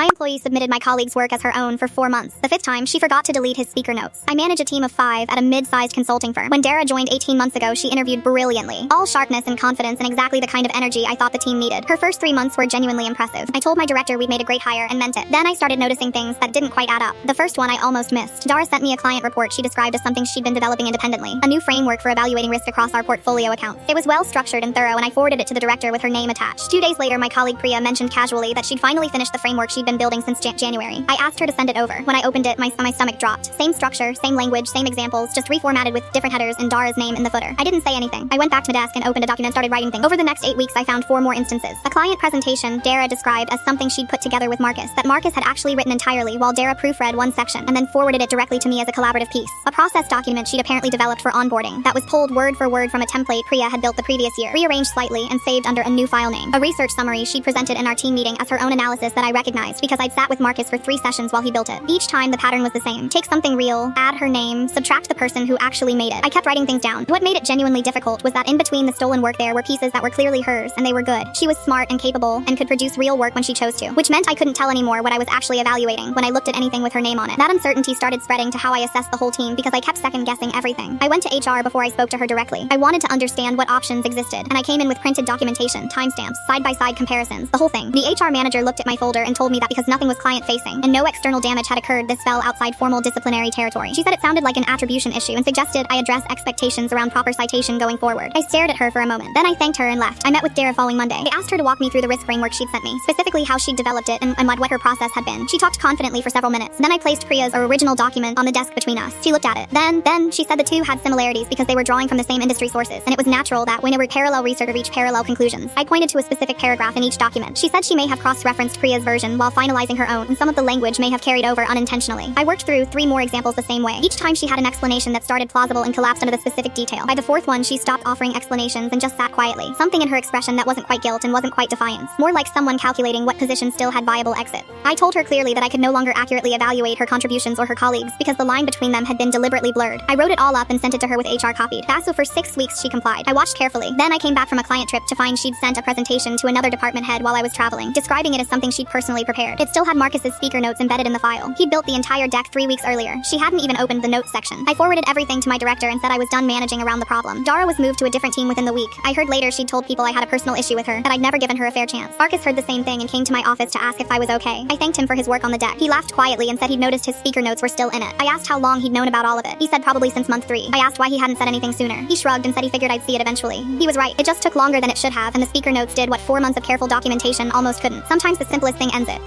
My employee submitted my colleague's work as her own for 4 months. The 5th time, she forgot to delete his speaker notes. I manage a team of 5 at a mid-sized consulting firm. When Dara joined 18 months ago, she interviewed brilliantly. All sharpness and confidence and exactly the kind of energy I thought the team needed. Her first 3 months were genuinely impressive. I told my director we'd made a great hire and meant it. Then I started noticing things that didn't quite add up. The first one I almost missed. Dara sent me a client report she described as something she'd been developing independently. A new framework for evaluating risk across our portfolio accounts. It was well structured and thorough, and I forwarded it to the director with her name attached. 2 days later, my colleague Priya mentioned casually that she'd finally finished the framework she'd been building since January. I asked her to send it over. When I opened it, my stomach dropped. Same structure, same language, same examples, just reformatted with different headers and Dara's name in the footer. I didn't say anything. I went back to my desk and opened a document and started writing things. Over the next 8 weeks, I found 4 more instances. A client presentation Dara described as something she'd put together with Marcus, that Marcus had actually written entirely while Dara proofread one section and then forwarded it directly to me as a collaborative piece. A process document she'd apparently developed for onboarding that was pulled word for word from a template Priya had built the previous year, rearranged slightly and saved under a new file name. A research summary she'd presented in our team meeting as her own analysis that I recognized because I'd sat with Marcus for 3 sessions while he built it. Each time the pattern was the same. Take something real, add her name, subtract the person who actually made it. I kept writing things down. What made it genuinely difficult was that in between the stolen work there were pieces that were clearly hers, and they were good. She was smart and capable and could produce real work when she chose to, which meant I couldn't tell anymore what I was actually evaluating when I looked at anything with her name on it. That uncertainty started spreading to how I assessed the whole team because I kept second-guessing everything. I went to HR before I spoke to her directly. I wanted to understand what options existed, and I came in with printed documentation, timestamps, side-by-side comparisons, the whole thing. The HR manager looked at my folder and told me that because nothing was client-facing and no external damage had occurred, this fell outside formal disciplinary territory. She said it sounded like an attribution issue and suggested I address expectations around proper citation going forward. I stared at her for a moment. Then I thanked her and left. I met with Dara following Monday. I asked her to walk me through the risk framework she'd sent me, specifically how she'd developed it and what her process had been. She talked confidently for several minutes. Then I placed Priya's original document on the desk between us. She looked at it. Then she said the two had similarities because they were drawing from the same industry sources, and it was natural that when there were parallel research to reach parallel conclusions. I pointed to a specific paragraph in each document. She said she may have cross-referenced Priya's version while finalizing her own, and some of the language may have carried over unintentionally. I worked through 3 more examples the same way. Each time she had an explanation that started plausible and collapsed under the specific detail. By the 4th one, she stopped offering explanations and just sat quietly. Something in her expression that wasn't quite guilt and wasn't quite defiance. More like someone calculating what position still had viable exit. I told her clearly that I could no longer accurately evaluate her contributions or her colleagues because the line between them had been deliberately blurred. I wrote it all up and sent it to her with HR copied. So for 6 weeks she complied. I watched carefully. Then I came back from a client trip to find she'd sent a presentation to another department head while I was traveling, describing it as something she'd personally prepared. It still had Marcus's speaker notes embedded in the file. He'd built the entire deck 3 weeks earlier. She hadn't even opened the notes section. I forwarded everything to my director and said I was done managing around the problem. Dara was moved to a different team within the week. I heard later she'd told people I had a personal issue with her, that I'd never given her a fair chance. Marcus heard the same thing and came to my office to ask if I was okay. I thanked him for his work on the deck. He laughed quietly and said he'd noticed his speaker notes were still in it. I asked how long he'd known about all of it. He said probably since month 3. I asked why he hadn't said anything sooner. He shrugged and said he figured I'd see it eventually. He was right. It just took longer than it should have, and the speaker notes did what 4 months of careful documentation almost couldn't. Sometimes the simplest thing ends it.